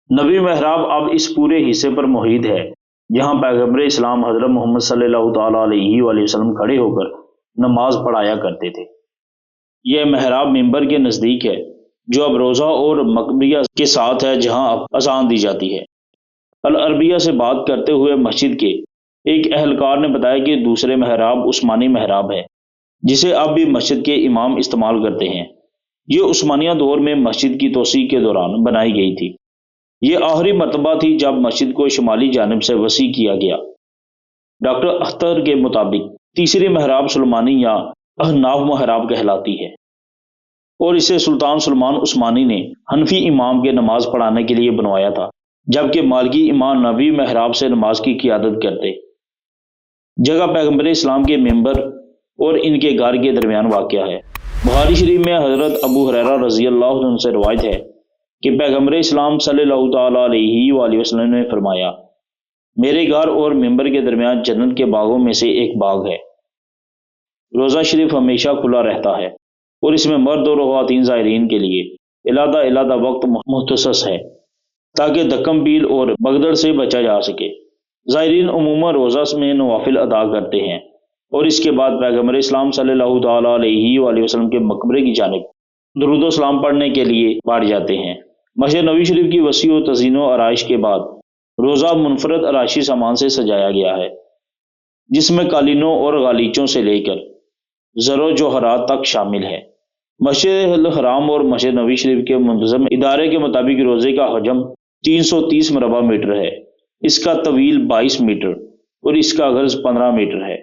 نبی محراب اب اس پورے حصے پر محیط ہے جہاں پیغمبر اسلام حضرت محمد صلی اللہ تعالیٰ علیہ وآلہ وسلم کھڑے ہو کر نماز پڑھایا کرتے تھے۔ یہ محراب ممبر کے نزدیک ہے جو اب روزہ اور مقبریہ کے ساتھ ہے، جہاں اب اذان دی جاتی ہے۔ العربیہ سے بات کرتے ہوئے مسجد کے ایک اہلکار نے بتایا کہ دوسرے محراب عثمانی محراب ہے جسے اب بھی مسجد کے امام استعمال کرتے ہیں۔ یہ عثمانیہ دور میں مسجد کی توسیع کے دوران بنائی گئی تھی۔ یہ آخری مرتبہ تھی جب مسجد کو شمالی جانب سے وسیع کیا گیا۔ ڈاکٹر اختر کے مطابق تیسری محراب سلمانی یا احناف محراب کہلاتی ہے اور اسے سلطان سلمان عثمانی نے حنفی امام کے نماز پڑھانے کے لیے بنوایا تھا، جبکہ مالکی امام نبی محراب سے نماز کی قیادت کرتے۔ جگہ پیغمبر اسلام کے ممبر اور ان کے گھر کے درمیان واقع ہے۔ بخاری شریف میں حضرت ابو ہریرہ رضی اللہ عنہ سے روایت ہے کہ پیغمبر اسلام صلی اللہ تعالیٰ علیہ وآلہ وسلم نے فرمایا، میرے گھر اور ممبر کے درمیان جنت کے باغوں میں سے ایک باغ ہے۔ روزہ شریف ہمیشہ کھلا رہتا ہے اور اس میں مرد اور خواتین زائرین کے لیے علیحدہ وقت مختص ہے تاکہ دکم پیل اور بگدڑ سے بچا جا سکے۔ زائرین عموماً روزہ میں نوافل ادا کرتے ہیں اور اس کے بعد پیغمبر اسلام صلی اللہ تعالیٰ علیہ وآلہ وسلم کے مقبرے کی جانب درود و سلام پڑھنے کے لیے بڑھ جاتے ہیں۔ مسجد نبوی شریف کی وسیع و تزئین و آرائش کے بعد روزہ منفرد آرائشی سامان سے سجایا گیا ہے، جس میں قالینوں اور غالیچوں سے لے کر زر و جوہرات تک شامل ہے۔ مسجد الحرام اور مسجد نبوی شریف کے منتظم ادارے کے مطابق روزے کا حجم 330 مربع میٹر ہے، اس کا طویل 22 میٹر اور اس کا عرض 15 میٹر ہے۔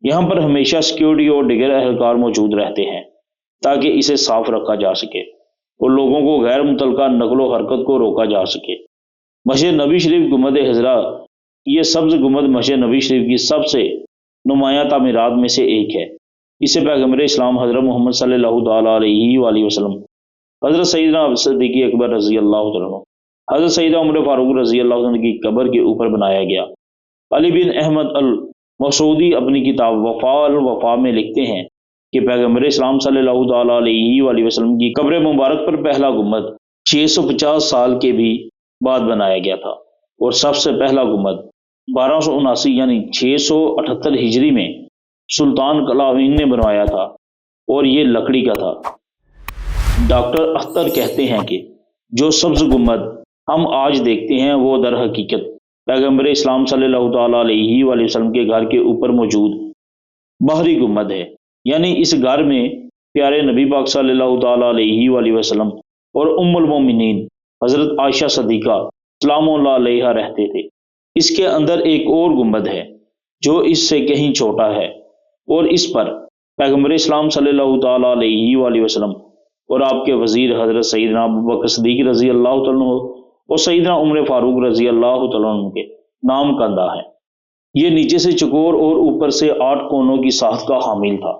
یہاں پر ہمیشہ سیکیورٹی اور دیگر اہلکار موجود رہتے ہیں تاکہ اسے صاف رکھا جا سکے اور لوگوں کو غیر متعلقہ نقل و حرکت کو روکا جا سکے۔ مسجد نبوی شریف گنبد خضرا، یہ سبز گنبد مسجد نبوی شریف کی سب سے نمایاں تعمیرات میں سے ایک ہے۔ اسے پیغمبر اسلام حضرت محمد صلی اللہ تعالیٰ علیہ وآلہ وسلم، حضرت سیدنا صدیق اکبر رضی اللہ عنہ، حضرت سیدنا عمر فاروق رضی اللہ عنہ کی قبر کے اوپر بنایا گیا۔ علی بن احمد المسعودی اپنی کتاب وفا الوفا میں لکھتے ہیں کہ پیغمبر اسلام صلی اللہ تعالیٰ علیہ وآلہ وسلم کی قبر مبارک پر پہلا گنبد 650 سال کے بھی بعد بنایا گیا تھا اور سب سے پہلا گنبد 1279 یعنی 678 ہجری میں سلطان کلاوین نے بنوایا تھا اور یہ لکڑی کا تھا۔ ڈاکٹر اختر کہتے ہیں کہ جو سبز گنبد ہم آج دیکھتے ہیں وہ در حقیقت پیغمبر اسلام صلی اللہ تعالیٰ علیہ وآلہ وسلم کے گھر کے اوپر موجود باہری گنبد ہے، یعنی اس گھر میں پیارے نبی پاک صلی اللہ تعالیٰ علیہ وآلہ وسلم اور ام المومنین حضرت عائشہ صدیقہ سلام اللہ علیہا رہتے تھے۔ اس کے اندر ایک اور گنبد ہے جو اس سے کہیں چھوٹا ہے، اور اس پر پیغمبر اسلام صلی اللہ تعالیٰ علیہ وآلہ وسلم اور آپ کے وزیر حضرت سیدنا ابوبکر صدیق رضی اللہ تعالیٰ عنہ اور سیدنا عمر فاروق رضی اللہ تعالیٰ عنہ کے نام کندہ ہے۔ یہ نیچے سے چکور اور اوپر سے 8 کونوں کی ساخت کا حامل تھا۔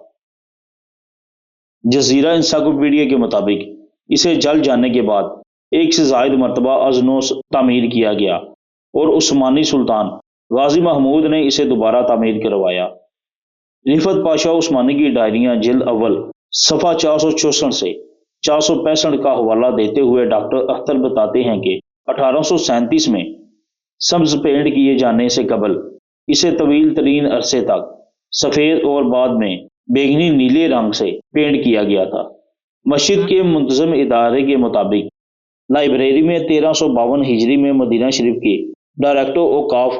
جزیرہ انسائکلوپیڈیا کے مطابق اسے جل جانے کے بعد 1 سے زائد مرتبہ از نو تعمیر کیا گیا اور عثمانی سلطان غازی محمود نے اسے دوبارہ تعمیر کروایا۔ رفعت پاشا عثمانی کی ڈائریاں جلد اول صفحہ 464 سے 465 کا حوالہ دیتے ہوئے ڈاکٹر اختر بتاتے ہیں کہ 1837 میں سبز پینٹ کیے جانے سے قبل اسے طویل ترین عرصے تک سفید اور بعد میں بیگنی نیلے رنگ سے پینٹ کیا گیا تھا۔ مسجد کے منتظم ادارے کے مطابق لائبریری میں 1352 ہجری میں مدینہ شریف کے ڈائریکٹر اوقاف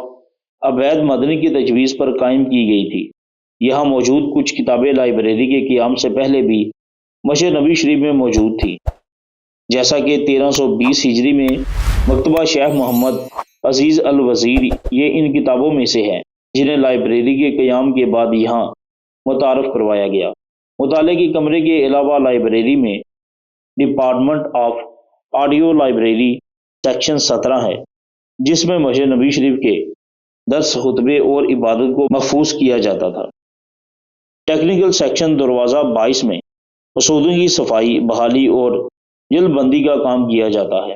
عبید مدنی کی تجویز پر قائم کی گئی تھی۔ یہاں موجود کچھ کتابیں لائبریری کے قیام سے پہلے بھی مسجد نبی شریف میں موجود تھی، جیسا کہ 1320 ہجری میں مکتبہ شیخ محمد عزیز الوزیر یہ ان کتابوں میں سے ہے جنہیں لائبریری کے قیام کے بعد یہاں متعارف کروایا گیا۔ مطالعے کے کمرے کے علاوہ لائبریری میں department of audio library section 17 ہے، جس میں مسجد نبی شریف کے درس، خطبے اور عبادت کو محفوظ کیا جاتا تھا۔ ٹیکنیکل سیکشن دروازہ 22 میں مسودوں کی صفائی، بحالی اور جلد بندی کا کام کیا جاتا ہے۔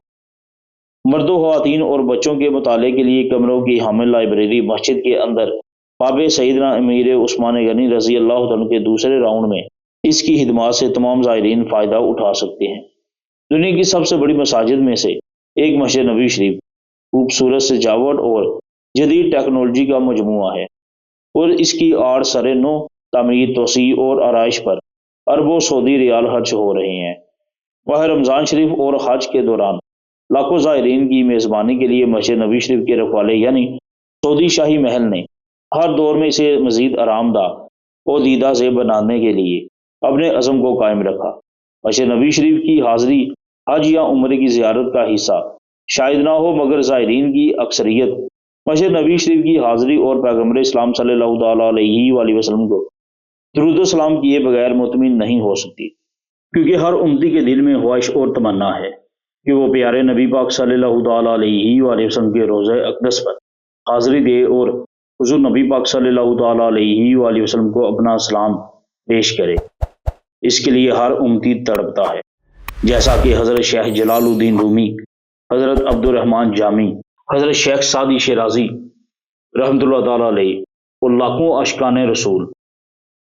مردوں، خواتین اور بچوں کے مطالعے کے لیے کمروں کی حامل لائبریری مسجد کے اندر باب سیدنا امیر عثمان غنی رضی اللہ عنہ کے دوسرے راؤنڈ میں اس کی خدمات سے تمام زائرین فائدہ اٹھا سکتے ہیں۔ دنیا کی سب سے بڑی مساجد میں سے ایک مسجد نبی شریف خوبصورت سجاوٹ اور جدید ٹیکنالوجی کا مجموعہ ہے، اور اس کی آڑ سر نو تعمیر، توسیع اور آرائش پر اربوں سعودی ریال خرچ ہو رہے ہیں۔ ماہ رمضان شریف اور حج کے دوران لاکھوں زائرین کی میزبانی کے لیے مسجد نبی شریف کے رکھوالے یعنی سعودی شاہی محل نے ہر دور میں اسے مزید آرام دہ اور دیدہ سے بنانے کے لیے اپنے عزم کو قائم رکھا۔ مسجد نبی شریف کی حاضری حج یا عمرے کی زیارت کا حصہ شاید نہ ہو، مگر زائرین کی اکثریت مسجد نبی شریف کی حاضری اور پیغمبر اسلام صلی اللہ تعالیٰ علیہ وآلہ وسلم کو درود و سلام کیے بغیر مطمئن نہیں ہو سکتی، کیونکہ ہر امتی کے دل میں خواہش اور تمنا ہے کہ وہ پیارے نبی پاک صلی اللہ تعالیٰ علیہ وآلہ وسلم کے روضہ اقدس پر حاضری دے اور حضور نبی پاک صلی اللہ تعالیٰ علیہ وآلہ وسلم کو اپنا سلام پیش کرے۔ اس کے لیے ہر امتی تڑپتا ہے، جیسا کہ حضرت شیخ جلال الدین رومی، حضرت عبد الرحمن جامی، حضرت شیخ سعدی شیرازی رحمۃ اللہ تعالیٰ علیہ اور لاکھوں عاشقان رسول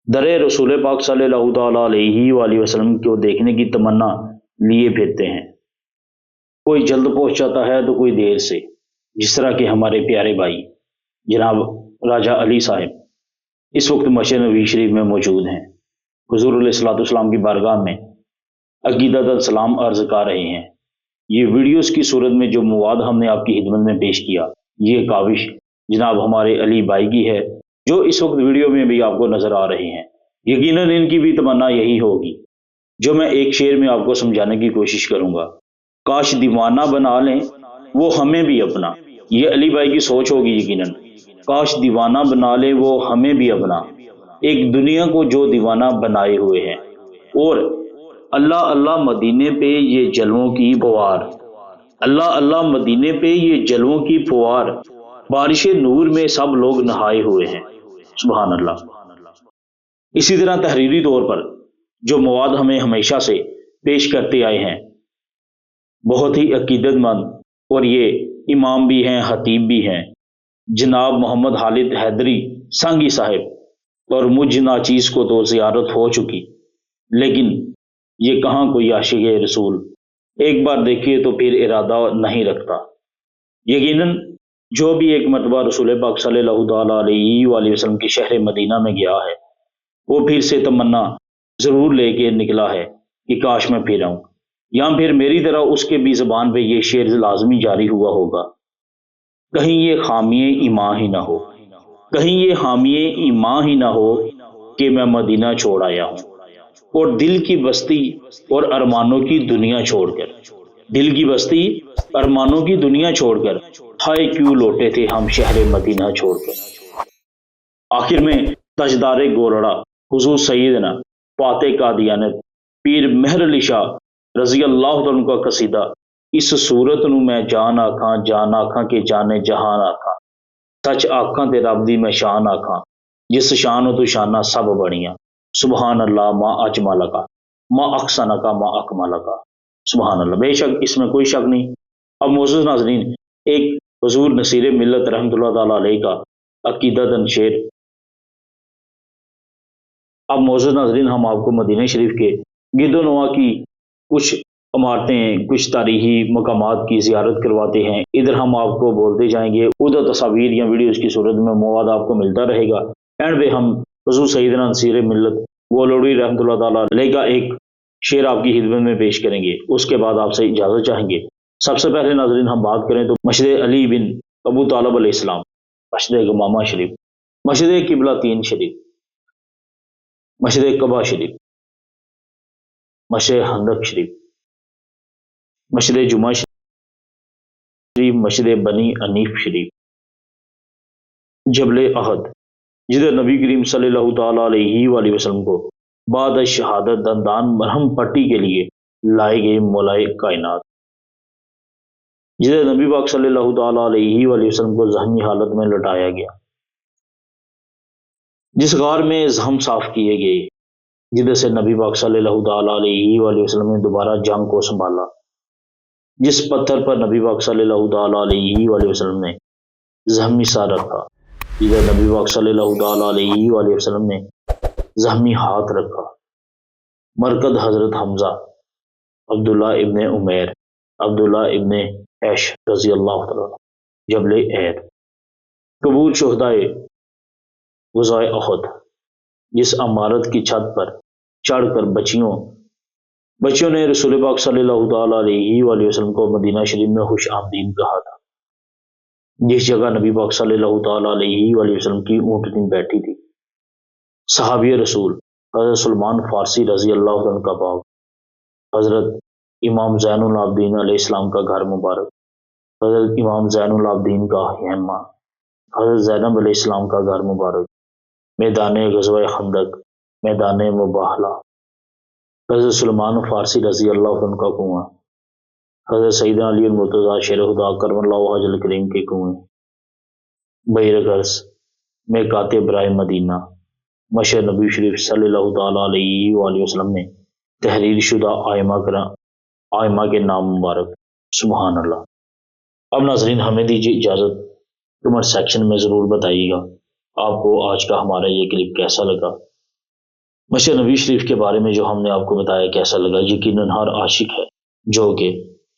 در رسول پاک صلی اللہ تعالیٰ علیہ وآلہ وسلم کو دیکھنے کی تمنا لیے پھرتے ہیں۔ کوئی جلد پہنچ جاتا ہے تو کوئی دیر سے، جس طرح کہ ہمارے پیارے بھائی جناب راجہ علی صاحب اس وقت مسجد نبی شریف میں موجود ہیں، حضور علیہ الصلوۃ والسلام کی بارگاہ میں عقیدت السلام عرض کر رہے ہیں۔ یہ ویڈیوز کی صورت میں جو مواد ہم نے آپ کی خدمت میں پیش کیا، یہ کاوش جناب ہمارے علی بھائی کی ہے، جو اس وقت ویڈیو میں بھی آپ کو نظر آ رہے ہیں۔ یقیناً ان کی بھی تمنا یہی ہوگی، جو میں ایک شعر میں آپ کو سمجھانے کی کوشش کروں گا۔ کاش دیوانہ بنا لیں وہ ہمیں بھی اپنا، یہ علی بھائی کی سوچ ہوگی یقیناً۔ کاش دیوانہ بنا لیں وہ ہمیں بھی اپنا، ایک دنیا کو جو دیوانہ بنائے ہوئے ہیں، اور اللہ اللہ مدینے پہ یہ جلووں کی فوار، اللہ اللہ مدینے پہ یہ جلووں کی فوار، بارش نور میں سب لوگ نہائے ہوئے ہیں۔ سبحان اللہ۔ اسی طرح تحریری طور پر جو مواد ہمیں ہمیشہ سے پیش کرتے آئے ہیں، بہت ہی عقیدت مند، اور یہ امام بھی ہیں، خطیب بھی ہیں، جناب محمد خالد حیدری سانگی صاحب، اور مجھ ناچیز کو تو زیارت ہو چکی، لیکن یہ کہاں کوئی عاشق رسول ایک بار دیکھیے تو پھر ارادہ نہیں رکھتا۔ یقیناً جو بھی ایک مرتبہ رسول پاک صلی اللہ تعالیٰ علیہ وآلہ وسلم کے شہر مدینہ میں گیا ہے، وہ پھر سے تمنا ضرور لے کے نکلا ہے کہ کاش میں پھر آؤں، یا پھر میری طرح اس کے بھی زبان پہ یہ شعر لازمی جاری ہوا ہوگا، کہیں یہ خامی ایمان ہی نہ ہو، کہیں یہ حامی ایمان ہی نہ ہو کہ میں مدینہ چھوڑ آیا ہوں، اور دل کی بستی اور ارمانوں کی دنیا چھوڑ کر، دل کی بستی ارمانوں کی دنیا چھوڑ کر، ہائے کیوں لوٹے تھے ہم شہر مدینہ چھوڑ کر۔ آخر میں تاجدار گولڑا حضور سیدنا فاتح قادیانت پیر مہر علی شاہ رضی اللہ عنہ کا قصیدہ اس صورت نو میں جان آکھاں کہ جانے جہان آکھاں، سچ آکھاں تے رب دی میں شان آکھاں، جس شان تو شانہ سب بڑیاں، سبحان اللہ ما اجمل کا ما احسن کا ما اکمل کا، سبحان اللہ۔ بے شک اس میں کوئی شک نہیں۔ اب معزز ناظرین، ایک حضور نصیر ملت رحمۃ اللہ تعالی علیہ کا عقیدتاً شعر۔ اب معزز ناظرین، ہم آپ کو مدینہ شریف کے گرد و نواح کی کچھ عمارتیں، کچھ تاریخی مقامات کی زیارت کرواتے ہیں۔ ادھر ہم آپ کو بولتے جائیں گے، ادھر تصاویر یا ویڈیوز کی صورت میں مواد آپ کو ملتا رہے گا۔ اینڈ پہ ہم حضور سیدنا نصیر ملت گولوڑی رحمۃ اللہ تعالیٰ علیہ کا ایک شعر آپ کی خدمت میں پیش کریں گے، اس کے بعد آپ سے اجازت چاہیں گے۔ سب سے پہلے ناظرین ہم بات کریں تو مسجد علی بن ابو طالب علیہ السلام، مسجد گمامہ شریف، مسجد قبلہ تین شریف، مسجد قبا شریف، مسجد حندق شریف، مسجد جمعہ شریف، مسجد بنی انیف شریف، جبل احد، جدھر نبی کریم صلی اللہ تعالیٰ علیہ وآلہ وسلم کو بعد شہادت دندان مرہم پٹی کے لیے لائے گئے مولائے کائنات، جدھر نبی پاک صلی اللہ تعالیٰ علیہ وآلہ وسلم کو زخمی حالت میں لٹایا گیا، جس غار میں زخم صاف کیے گئے، جدھر سے نبی پاک صلی اللہ تعالیٰ علیہ وآلہ وسلم نے دوبارہ جنگ کو سنبھالا، جس پتھر پر نبی پاک صلی اللہ تعالیٰ علیہ وآلہ وسلم نے زخمی سر رکھا، جدھر نبی پاک صلی اللہ تعالیٰ علیہ وآلہ وسلم نے زخمی ہاتھ رکھا، مرکز حضرت حمزہ، عبداللہ ابن عمیر، عبداللہ ابن عیش رضی اللہ تعالیٰ، جبل عید، قبور شہدائے غزوہ احد، جس عمارت کی چھت پر چڑھ کر بچیوں نے رسول پاک صلی اللہ تعالیٰ علیہ وآلہ وسلم کو مدینہ شریف میں خوش آمدید کہا تھا، جس جگہ نبی پاک صلی اللہ تعالیٰ علیہ وآلہ وسلم کی اونٹنی بیٹھی تھی، صحابی رسول حضرت سلمان فارسی رضی اللہ عنہ کا باغ، حضرت امام زین العابدین علیہ السلام کا گھر مبارک، حضرت امام زین العابدین کا خیمہ، حضرت زینب علیہ السلام کا گھر مبارک، میدان غزوہ خندق، میدان مباہلہ، حضرت سلمان فارسی رضی اللہ عنہ کا کنواں، حضرت سیدنا علی المرتضیٰ شیر خدا کرم اللہ وجہ الکریم کے کنویں، بحر غرس، میقات برائے مدینہ، مشہد نبی شریف صلی اللہ تعالیٰ علیہ وآلہ وسلم میں تحریر شدہ آئمہ کے نام مبارک، سبحان اللہ۔ اب ناظرین ہمیں دیجیے اجازت، کمنٹ سیکشن میں ضرور بتائیے گا آپ کو آج کا ہمارا یہ کلپ کیسا لگا، مسجد نبی شریف کے بارے میں جو ہم نے آپ کو بتایا کیسا لگا۔ یقیناً ہر عاشق ہے جو کہ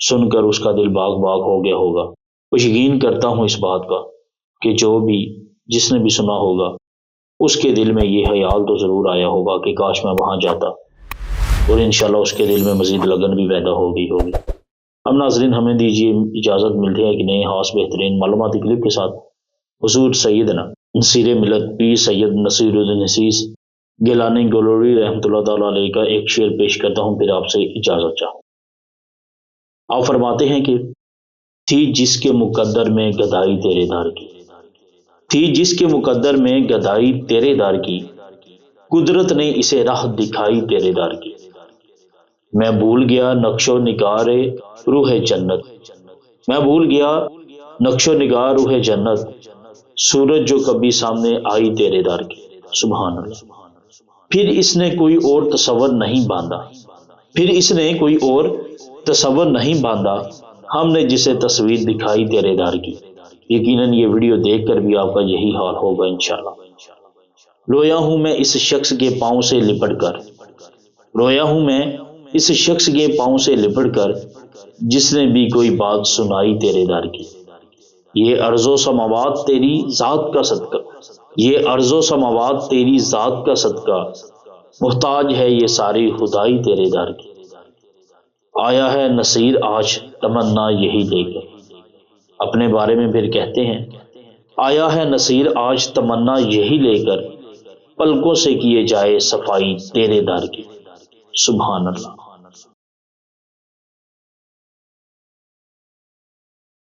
سن کر اس کا دل باغ باغ ہو گیا ہوگا۔ کچھ یقین کرتا ہوں اس بات کا کہ جس نے بھی سنا ہوگا اس کے دل میں یہ خیال تو ضرور آیا ہوگا کہ کاش میں وہاں جاتا، اور انشاءاللہ اس کے دل میں مزید لگن بھی پیدا ہو گئی ہوگی۔ اب ناظرین ہمیں دیجیے اجازت، ملتے ہیں کہ نئے خاص بہترین معلوماتی کلپ کے ساتھ۔ حضور سیدنا نصیر ملت پیر سید نصیر الدین حسیس گیلانی گولوڑی رحمۃ اللہ تعالیٰ علیہ کا ایک شعر پیش کرتا ہوں، پھر آپ سے اجازت چاہوں۔ آپ فرماتے ہیں کہ تھی جس کے مقدر میں گدائی تیرے دار کی، تھی جس کے مقدر میں گدائی تیرے دار کی، قدرت نے اسے راہ دکھائی تیرے دار کی، میں بھول گیا نقش و نگار روح جنت، میں بھول گیا نقش و نگار روح جنت، سورج جو کبھی سامنے آئی تیرے دار کی، سبحان اللہ۔ پھر اس نے کوئی اور تصور نہیں باندھا، پھر اس نے کوئی اور تصور نہیں باندھا، ہم نے جسے تصویر دکھائی تیرے دار کی۔ یقیناً یہ ویڈیو دیکھ کر بھی آپ کا یہی حال ہوگا انشاءاللہ۔ رویا ہوں میں اس شخص کے پاؤں سے لپٹ کر، رویا ہوں میں اس شخص کے پاؤں سے لپٹ کر، جس نے بھی کوئی بات سنائی تیرے دار کی، یہ ارض و سماوات تیری ذات کا صدقہ، یہ ارض و سماوات تیری ذات کا صدقہ، محتاج ہے یہ ساری خدائی تیرے در کی۔ آیا ہے نصیر آج تمنا یہی لے کر، اپنے بارے میں پھر کہتے ہیں آیا ہے نصیر آج تمنا یہی لے کر، پلکوں سے کیے جائے صفائی تیرے در کی۔ سبحان اللہ۔